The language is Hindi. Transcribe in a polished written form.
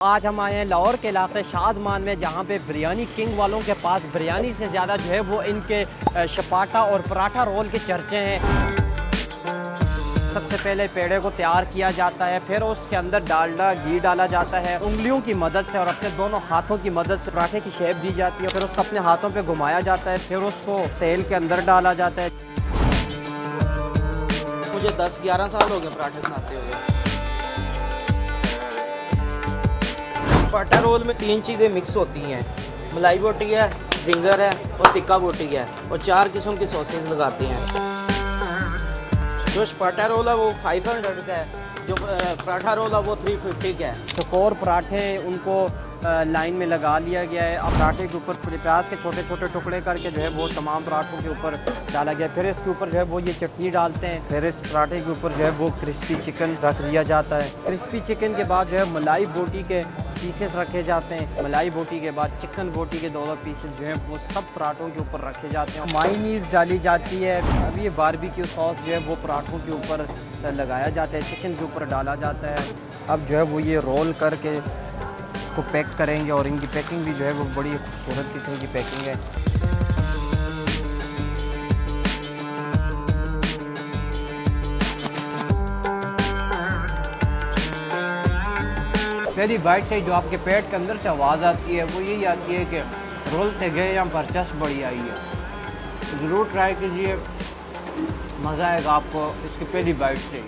आज हम आए हैं लाहौर के इलाके शादमान में, जहाँ पे बिरयानी किंग वालों के पास बिरयानी से ज़्यादा जो है वो इनके शपाटा और पराठा रोल के चर्चे हैं। सबसे पहले पेड़े को तैयार किया जाता है, फिर उसके अंदर डालडा घी डाला जाता है। उंगलियों की मदद से और अपने दोनों हाथों की मदद से पराठे की शेप दी जाती है। फिर उसको अपने हाथों पे घुमाया जाता है, फिर उसको तेल के अंदर डाला जाता है। मुझे 10-11 साल हो गए पराठे बनाते हुए। पराठा रोल में 3 चीज़ें मिक्स होती हैं, मलाई बोटी है, जिंगर है और टिक्का बोटी है, और 4 किस्म की सॉसेज लगाते हैं। जो पराठा रोल है वो 500 का है, जो पराठा रोल है वो 350 का है। चकोर पराठे उनको लाइन में लगा लिया गया है। अब पराठे के ऊपर प्याज के छोटे छोटे टुकड़े करके जो है वो तमाम पराठों के ऊपर डाला गया। फिर इसके ऊपर जो है वो ये चटनी डालते हैं। फिर इस पराठे के ऊपर जो है वो क्रिस्पी चिकन रख दिया जाता है। क्रिस्पी चिकन के बाद जो है मलाई बोटी के पीसेस रखे जाते हैं। मलाई बोटी के बाद चिकन बोटी के 2 पीसेस जो हैं वो सब पराठों के ऊपर रखे जाते हैं। मायोनीज़ डाली जाती है। अब ये बारबेक्यू सॉस जो है वो पराठों के ऊपर लगाया जाता है, चिकन के ऊपर डाला जाता है। अब जो है वो ये रोल करके इसको पैक करेंगे, और इनकी पैकिंग भी जो है वो बड़ी खूबसूरत किस्म की पैकिंग है। पहली बाइट से जो आपके पेट के अंदर से आवाज़ आती है वो यही आती है कि रोलते गए या बरचस बड़ी आई है। ज़रूर ट्राई कीजिए, मज़ा आएगा आपको इसकी पहली बाइट से।